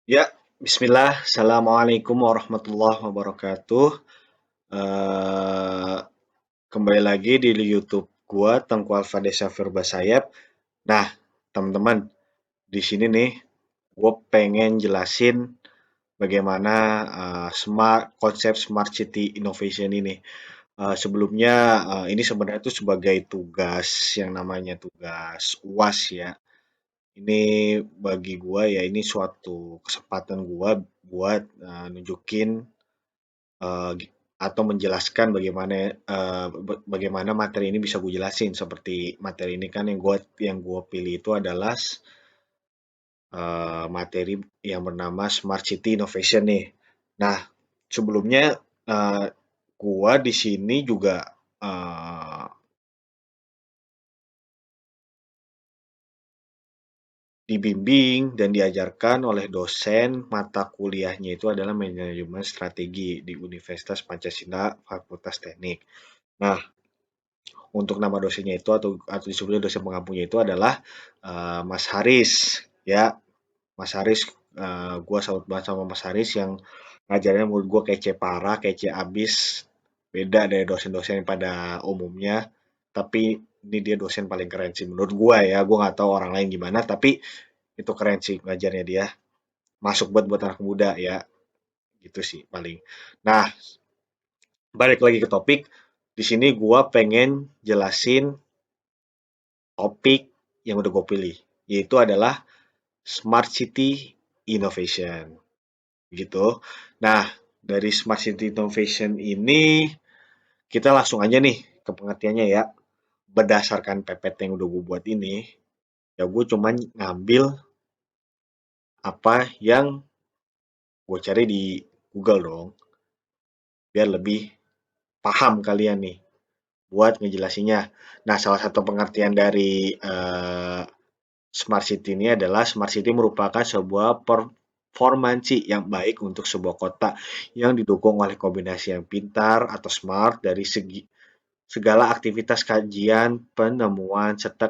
Ya, bismillah. Assalamualaikum warahmatullahi wabarakatuh. Eh, Kembali lagi di YouTube gua, Tengku Alfa Desa Sayap. Nah, teman-teman, di sini nih, gue pengen jelasin bagaimana konsep Smart City Innovation ini. Sebelumnya, ini sebenarnya itu sebagai tugas yang namanya tugas UAS ya. Ini bagi gua ya ini suatu kesempatan gua buat nunjukin eh, atau menjelaskan bagaimana materi ini bisa gue jelasin. Seperti materi ini kan yang gua pilih itu adalah materi yang bernama Smart City Innovation nih. Nah, sebelumnya eh, gua di sini juga eh, dibimbing dan diajarkan oleh dosen mata kuliahnya itu adalah manajemen strategi di Universitas Pancasila Fakultas Teknik. Nah, untuk nama dosennya itu atau disebutnya dosen pengampunya itu adalah Mas Haris ya. Mas Haris, gua salut banget sama Mas Haris yang ngajarnya menurut gua kece parah, kece abis, beda dari dosen-dosen pada umumnya. Tapi ini dia dosen paling keren sih menurut gua ya. Gua nggak tahu orang lain gimana, tapi itu keren sih ngajarnya dia. Masuk buat anak muda ya, gitu sih paling. Nah, balik lagi ke topik. Di sini gua pengen jelasin topik yang udah gue pilih, yaitu adalah Smart City Innovation. Gitu. Nah, dari Smart City Innovation ini kita langsung aja nih ke pengertiannya ya. Berdasarkan PPT yang udah gue buat ini, ya gue cuman ngambil apa yang gue cari di Google dong, biar lebih paham kalian nih buat ngejelasinnya. Nah, salah satu pengertian dari Smart City ini adalah Smart City merupakan sebuah performansi yang baik untuk sebuah kota yang didukung oleh kombinasi yang pintar atau smart dari segi segala aktivitas kajian, penemuan, serta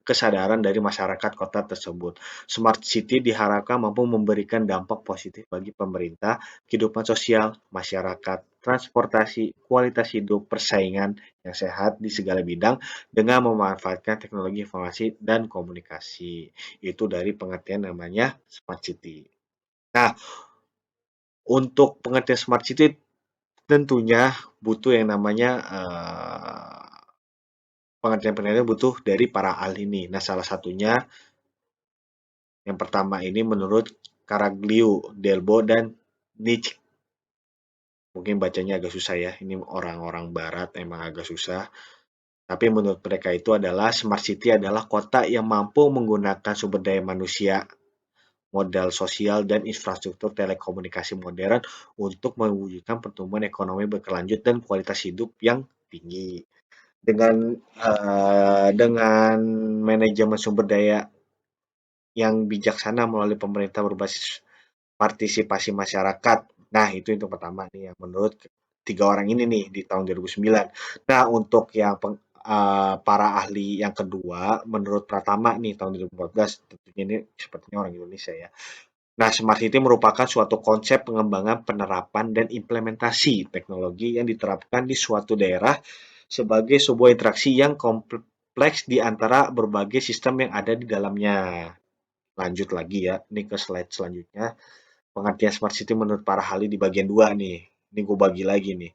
kesadaran dari masyarakat kota tersebut. Smart City diharapkan mampu memberikan dampak positif bagi pemerintah, kehidupan sosial, masyarakat, transportasi, kualitas hidup, persaingan yang sehat di segala bidang dengan memanfaatkan teknologi informasi dan komunikasi. Itu dari pengertian namanya Smart City. Nah, untuk pengertian Smart City tentunya butuh yang namanya pengertian-pengertian butuh dari para ahli ini. Nah, salah satunya yang pertama ini menurut Caraglio, Delbo, dan Nietzsche. Mungkin bacanya agak susah ya, ini orang-orang barat emang agak susah. Tapi menurut mereka itu adalah Smart City adalah kota yang mampu menggunakan sumber daya manusia, modal sosial, dan infrastruktur telekomunikasi modern untuk mewujudkan pertumbuhan ekonomi berkelanjut dan kualitas hidup yang tinggi. Dengan manajemen sumber daya yang bijaksana melalui pemerintah berbasis partisipasi masyarakat. Nah, itu pertama nih yang menurut tiga orang ini nih di tahun 2009. Nah, untuk yang para ahli yang kedua, menurut Pratama nih tahun 2014, tentunya ini sepertinya orang Indonesia ya. Nah, Smart City merupakan suatu konsep pengembangan, penerapan, dan implementasi teknologi yang diterapkan di suatu daerah sebagai sebuah interaksi yang kompleks di antara berbagai sistem yang ada di dalamnya. Lanjut lagi ya, ini ke slide selanjutnya. Pengertian Smart City menurut para ahli di bagian 2 nih. Ini gue bagi lagi nih.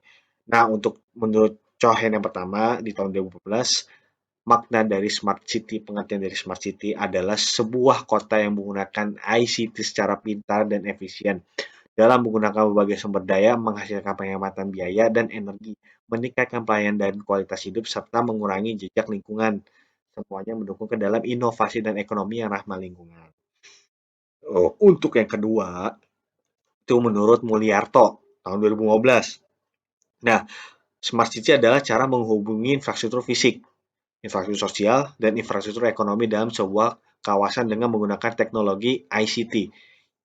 Nah, menurut Cohen yang pertama di tahun 2014, makna dari Smart City, pengertian dari Smart City adalah sebuah kota yang menggunakan ICT secara pintar dan efisien dalam menggunakan berbagai sumber daya, menghasilkan penghematan biaya dan energi, meningkatkan pelayanan dan kualitas hidup, serta mengurangi jejak lingkungan. Semuanya mendukung ke dalam inovasi dan ekonomi yang ramah lingkungan. Oh, untuk yang kedua, itu menurut Mulyarto tahun 2015. Nah, Smart City adalah cara menghubungi infrastruktur fisik, infrastruktur sosial, dan infrastruktur ekonomi dalam sebuah kawasan dengan menggunakan teknologi ICT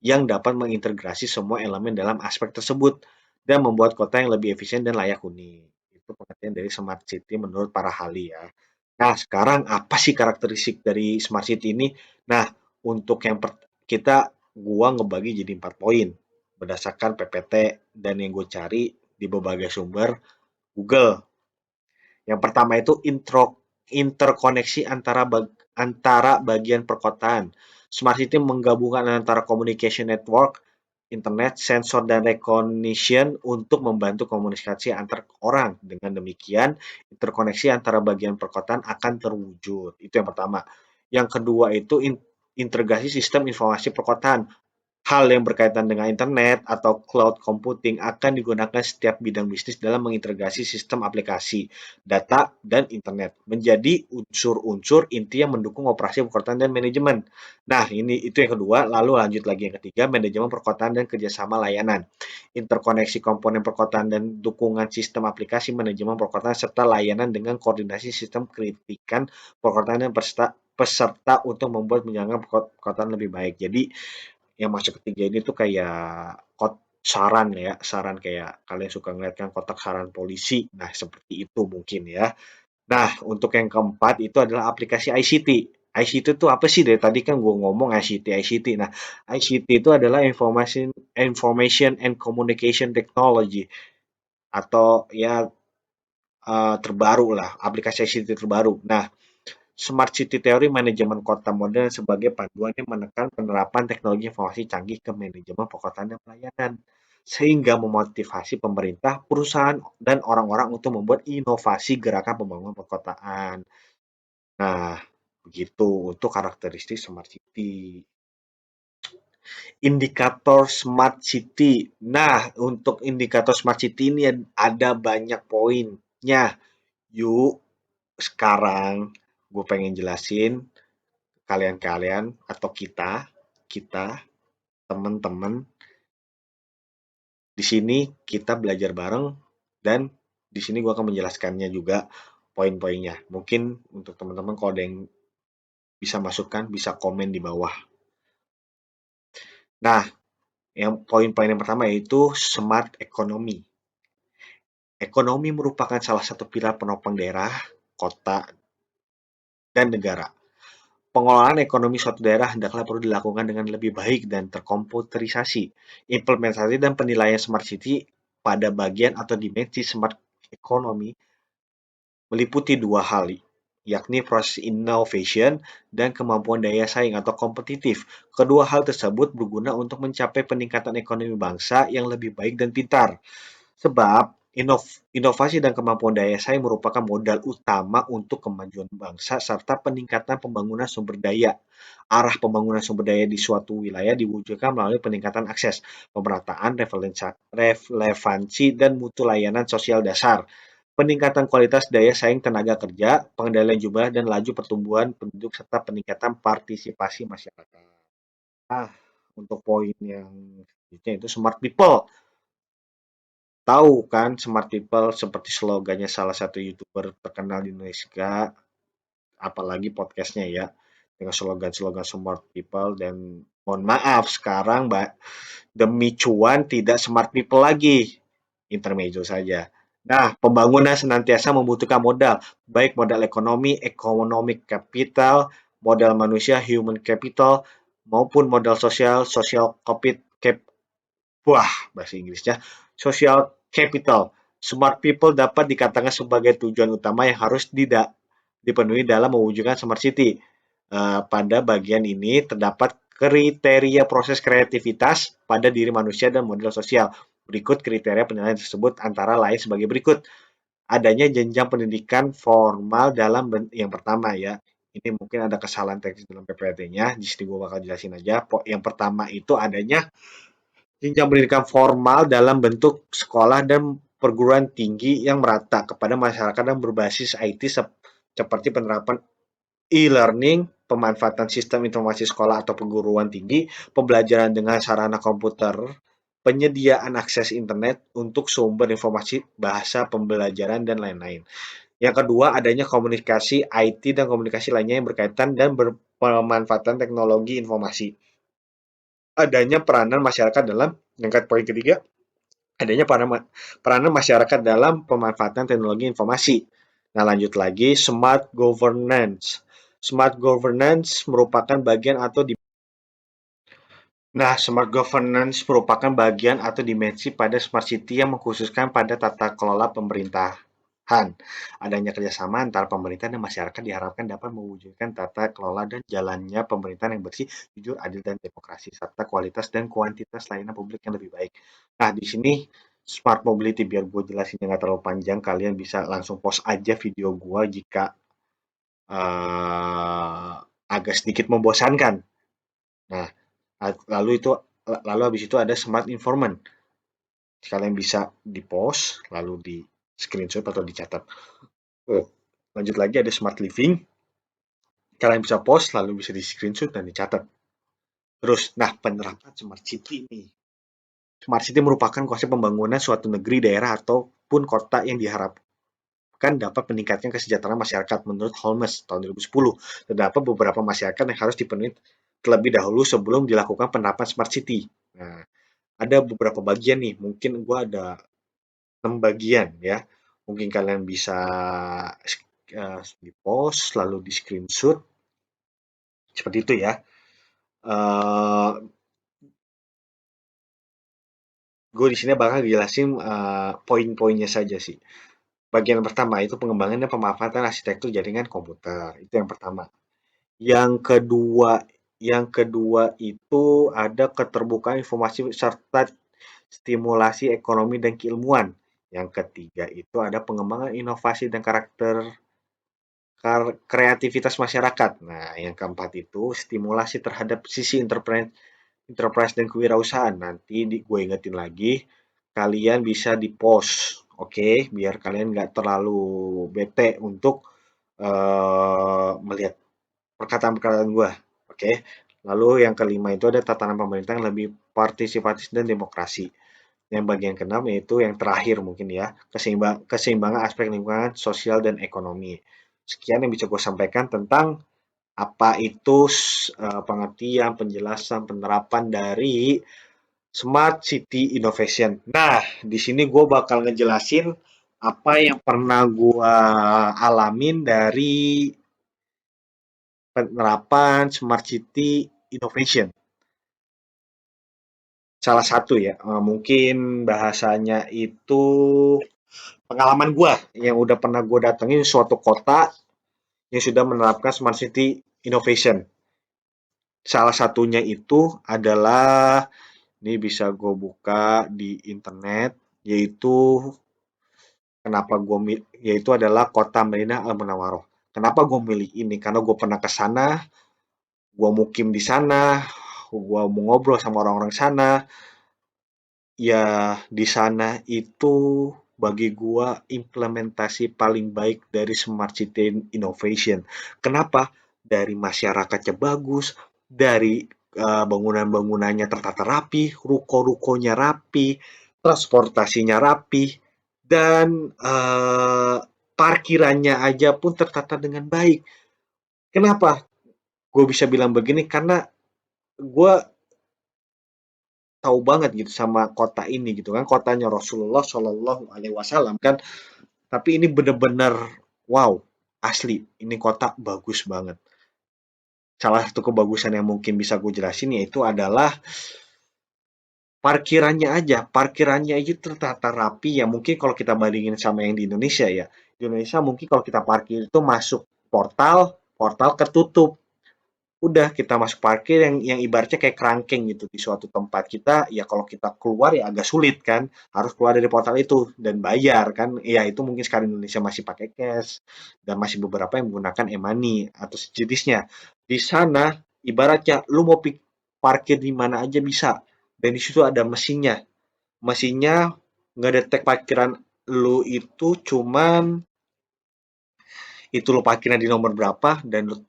yang dapat mengintegrasi semua elemen dalam aspek tersebut dan membuat kota yang lebih efisien dan layak huni. Itu pengertian dari Smart City menurut para ahli ya. Nah, sekarang apa sih karakteristik dari Smart City ini? Nah, untuk yang kita gua ngebagi jadi 4 poin berdasarkan PPT dan yang gue cari di berbagai sumber Google. Yang pertama itu interkoneksi antara bagian perkotaan. Smart City menggabungkan antara communication network, internet, sensor, dan recognition untuk membantu komunikasi antar orang. Dengan demikian, interkoneksi antara bagian perkotaan akan terwujud. Itu yang pertama. Yang kedua itu integrasi sistem informasi perkotaan. Hal yang berkaitan dengan internet atau cloud computing akan digunakan setiap bidang bisnis dalam mengintegrasi sistem aplikasi, data, dan internet menjadi unsur-unsur inti yang mendukung operasi perkotaan dan manajemen. Nah, itu yang kedua. Lalu lanjut lagi yang ketiga, manajemen perkotaan dan kerjasama layanan. Interkoneksi komponen perkotaan dan dukungan sistem aplikasi manajemen perkotaan serta layanan dengan koordinasi sistem kritikan perkotaan dan peserta untuk membuat menjalankan perkotaan lebih baik. Jadi yang masuk ketiga ini tuh kayak saran ya, saran kayak kalian suka ngeliat kan kotak saran polisi. Nah, seperti itu mungkin ya. Nah, untuk yang keempat itu adalah aplikasi ICT. ICT itu apa sih? Dari tadi kan gue ngomong ICT, ICT. Nah, ICT itu adalah Information and Communication Technology atau ya terbaru lah, aplikasi ICT terbaru. Nah, Smart City Theory manajemen kota modern sebagai panduan yang menekan penerapan teknologi informasi canggih ke manajemen perkotaan dan pelayanan, sehingga memotivasi pemerintah, perusahaan, dan orang-orang untuk membuat inovasi gerakan pembangunan perkotaan. Nah, begitu untuk karakteristik Smart City. Indikator Smart City. Nah, untuk indikator Smart City ini ada banyak poinnya. Yuk, sekarang gue pengen jelasin kalian-kalian atau kita teman-teman di sini kita belajar bareng dan di sini gua akan menjelaskannya juga poin-poinnya. Mungkin untuk teman-teman kalau ada yang bisa masukkan bisa komen di bawah. Nah, yang poin-poin yang pertama yaitu smart economy. Ekonomi merupakan salah satu pilar penopang daerah, kota, dan negara. Pengelolaan ekonomi suatu daerah hendaklah perlu dilakukan dengan lebih baik dan terkomputerisasi. Implementasi dan penilaian Smart City pada bagian atau dimensi Smart Economy meliputi dua hal, yakni proses innovation dan kemampuan daya saing atau kompetitif. Kedua hal tersebut berguna untuk mencapai peningkatan ekonomi bangsa yang lebih baik dan pintar. Sebab inovasi dan kemampuan daya saing merupakan modal utama untuk kemajuan bangsa serta peningkatan pembangunan sumber daya. Arah pembangunan sumber daya di suatu wilayah diwujudkan melalui peningkatan akses, pemerataan, relevansi, dan mutu layanan sosial dasar. Peningkatan kualitas daya saing tenaga kerja, pengendalian jumlah dan laju pertumbuhan penduduk serta peningkatan partisipasi masyarakat. Ah, untuk poin yang selanjutnya itu smart people. Tahu kan smart people seperti slogannya salah satu YouTuber terkenal di Indonesia, apalagi podcastnya ya, dengan slogan-slogan smart people dan mohon maaf sekarang Mbak, demi cuan tidak smart people lagi, intermezzo saja. Nah, pembangunan senantiasa membutuhkan modal, baik modal ekonomi, economic capital, modal manusia, human capital, maupun modal sosial, social capital. Wah, bahasa Inggrisnya. Social capital. Smart people dapat dikatakan sebagai tujuan utama yang harus dipenuhi dalam mewujudkan smart city. Pada bagian ini terdapat kriteria proses kreativitas pada diri manusia dan model sosial. Berikut kriteria penilaian tersebut antara lain sebagai berikut. Adanya jenjang pendidikan formal dalam yang pertama ya. Ini mungkin ada kesalahan teknis dalam PPT-nya. Di sini gue bakal jelasin aja. Yang pertama itu adanya jenjang pendidikan formal dalam bentuk sekolah dan perguruan tinggi yang merata kepada masyarakat dan berbasis IT seperti penerapan e-learning, pemanfaatan sistem informasi sekolah atau perguruan tinggi, pembelajaran dengan sarana komputer, penyediaan akses internet untuk sumber informasi, bahasa pembelajaran, dan lain-lain. Yang kedua, adanya komunikasi IT dan komunikasi lainnya yang berkaitan dan berpemanfaatan teknologi informasi. Adanya peranan masyarakat dalam, yang poin ketiga, adanya peranan masyarakat dalam pemanfaatan teknologi informasi. Nah, lanjut lagi, smart governance. Smart governance merupakan bagian atau Nah, smart governance merupakan bagian atau dimensi pada smart city yang mengkhususkan pada tata kelola pemerintahan. Adanya kerjasama antara pemerintah dan masyarakat diharapkan dapat mewujudkan tata kelola dan jalannya pemerintahan yang bersih, jujur, adil, dan demokrasi, serta kualitas dan kuantitas layanan publik yang lebih baik. Nah, di sini smart mobility, biar gue jelasinnya nggak terlalu panjang, kalian bisa langsung pause aja video gue jika eh, agak sedikit membosankan. Nah, lalu itu lalu habis itu ada smart informant. Kalian bisa di-post, lalu di-screenshot atau dicatat. Oh, lanjut lagi ada smart living. Kalian bisa post, lalu bisa di-screenshot dan dicatat. Terus, nah penerapan smart city nih. Smart city merupakan konsep pembangunan suatu negeri, daerah, ataupun kota yang diharapkan dapat meningkatkan kesejahteraan masyarakat. Menurut Holmes tahun 2010, terdapat beberapa masyarakat yang harus dipenuhi terlebih dahulu sebelum dilakukan penerapan smart city. Nah, ada beberapa bagian nih, mungkin gue ada 6 bagian ya. Mungkin kalian bisa di-post lalu di-screenshot seperti itu ya. Gue di sini bakal jelasin poin-poinnya saja sih. Bagian pertama itu pengembangan dan pemanfaatan arsitektur jaringan komputer. Itu yang pertama. Yang kedua, itu ada keterbukaan informasi serta stimulasi ekonomi dan keilmuan. Yang ketiga itu ada pengembangan inovasi dan karakter kreativitas masyarakat. Nah, yang keempat itu stimulasi terhadap sisi enterprise dan kewirausahaan. Nanti gue ingetin lagi, kalian bisa di post, oke, biar kalian nggak terlalu bete untuk melihat perkataan-perkataan gue, oke. Lalu yang kelima itu ada tatanan pemerintah yang lebih partisipatif dan demokrasi. Yang bagian keenam yaitu yang terakhir mungkin ya, keseimbangan aspek lingkungan, sosial, dan ekonomi. Sekian yang bisa gue sampaikan tentang apa itu pengertian, penjelasan, penerapan dari Smart City Innovation. Nah, di sini gue bakal ngejelasin apa yang pernah gue alamin dari penerapan Smart City Innovation. Salah satu ya, mungkin bahasanya itu pengalaman gue yang udah pernah gue datengin suatu kota yang sudah menerapkan Smart City Innovation. Salah satunya itu adalah, ini bisa gue buka di internet, yaitu kenapa gue yaitu adalah kota Madinah Al Munawwaroh. Kenapa gue milih ini? Karena gue pernah ke sana, gue mukim di sana, gue mau ngobrol sama orang-orang sana. Ya, di sana itu bagi gua implementasi paling baik dari Smart City Innovation. Kenapa? Dari masyarakatnya bagus, dari bangunan-bangunannya tertata rapi, ruko-rukonya rapi, transportasinya rapi, dan parkirannya aja pun tertata dengan baik. Kenapa? Gue bisa bilang begini karena gue tahu banget gitu sama kota ini gitu kan, kotanya Rasulullah Shallallahu Alaihi Wasallam kan, tapi ini bener-bener wow, asli ini kota bagus banget. Salah satu kebagusan yang mungkin bisa gue jelasin yaitu adalah parkirannya aja tertata rapi ya, mungkin kalau kita bandingin sama yang di Indonesia ya, di Indonesia mungkin kalau kita parkir itu masuk portal, portal ketutup. Udah kita masuk parkir yang ibaratnya kayak kerangkeng gitu di suatu tempat kita, ya kalau kita keluar ya agak sulit kan, harus keluar dari portal itu dan bayar kan. Ya itu mungkin sekarang Indonesia masih pakai cash dan masih beberapa yang menggunakan e-money atau sejenisnya. Di sana ibaratnya lu mau parkir di mana aja bisa dan di situ ada mesinnya. Mesinnya ngedetek parkiran lu itu cuman itu lu parkirnya di nomor berapa dan lu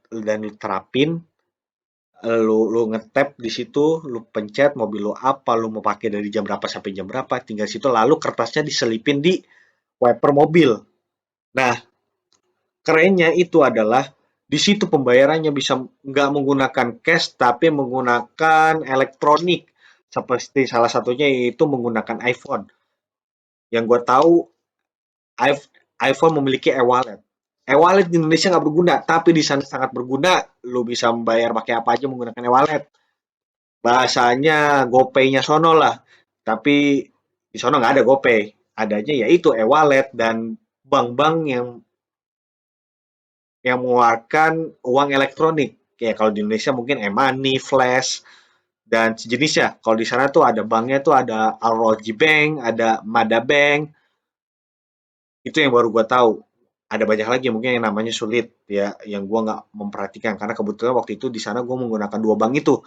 terapin, lu ngetap di situ, lu pencet mobil lu apa, lu mau pakai dari jam berapa sampai jam berapa, tinggal situ lalu kertasnya diselipin di wiper mobil. Nah, kerennya itu adalah di situ pembayarannya bisa nggak menggunakan cash tapi menggunakan elektronik. Seperti salah satunya yaitu menggunakan iPhone. Yang gue tahu iPhone memiliki e-wallet. E-wallet di Indonesia nggak berguna, tapi di sana sangat berguna. Lu bisa membayar pakai apa aja menggunakan e-wallet. bahasanya GoPay-nya sono lah. Tapi di sono nggak ada GoPay. Adanya ya itu e-wallet dan bank-bank yang mengeluarkan uang elektronik. Ya kalau di Indonesia mungkin e-money, Flash, dan sejenisnya. Kalau di sana tuh ada banknya tuh ada Al-Rajhi Bank, ada Mada Bank, itu yang baru gua tahu. Ada banyak lagi mungkin yang namanya sulit ya, yang gua nggak memperhatikan karena kebetulan waktu itu di sana gua menggunakan dua bank itu.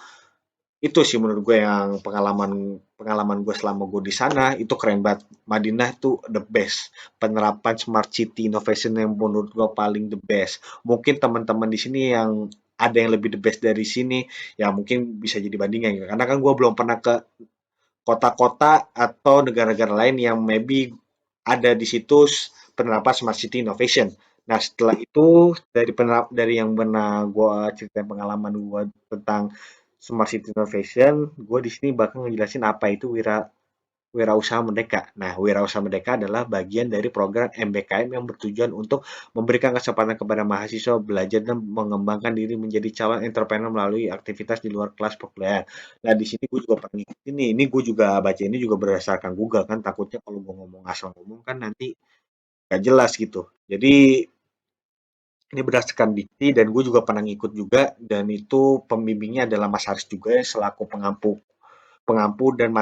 Itu sih menurut gue yang pengalaman pengalaman gue selama gue di sana itu keren banget. Madinah tuh the best. Penerapan smart city innovation yang menurut gue paling the best. Mungkin teman-teman di sini yang ada yang lebih the best dari sini, ya mungkin bisa jadi bandingan ya. Karena kan gue belum pernah ke kota-kota atau negara-negara lain yang maybe ada di situs penerapan smart city innovation. Nah, setelah itu dari yang pernah gue ceritain pengalaman gue tentang smart city innovation, gue di sini bakal ngejelasin apa itu wirausaha merdeka. Nah, wirausaha merdeka adalah bagian dari program MBKM yang bertujuan untuk memberikan kesempatan kepada mahasiswa belajar dan mengembangkan diri menjadi calon entrepreneur melalui aktivitas di luar kelas perkuliahan. Nah, di sini gue juga pernah ngikutin nih. Ini gue juga baca ini juga berdasarkan Google kan. Takutnya kalau gue ngomong asal ngomong kan nanti gak jelas gitu. Jadi ini berdasarkan dikti dan gue juga pernah ngikut juga dan itu pembimbingnya adalah Mas Haris juga ya, selaku pengampu pengampu dan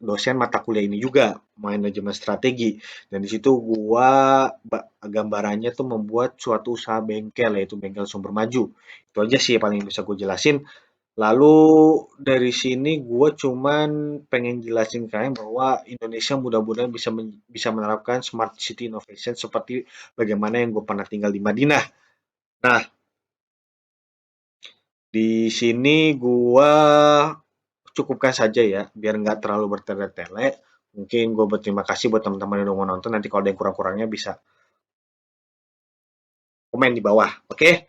dosen mata kuliah ini juga manajemen strategi dan di situ gua gambarannya tuh membuat suatu usaha bengkel yaitu bengkel sumber maju itu aja sih yang paling bisa gue jelasin lalu dari sini gua cuman pengen jelasin kalian bahwa Indonesia mudah-mudahan bisa menerapkan smart city innovation seperti bagaimana yang gue pernah tinggal di Madinah. Nah, di sini gua cukupkan saja ya, biar nggak terlalu bertele-tele. Mungkin gue berterima kasih buat teman-teman yang udah mau nonton. Nanti kalau ada yang kurang-kurangnya bisa komen di bawah. Oke?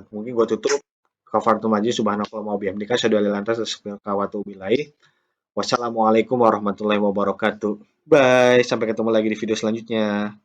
Mungkin gue tutup. Kafartum aja subhanakallah mau bihamdika syadu lantas kawatu bilai. Wassalamualaikum warahmatullahi wabarakatuh. Bye. Sampai ketemu lagi di video selanjutnya.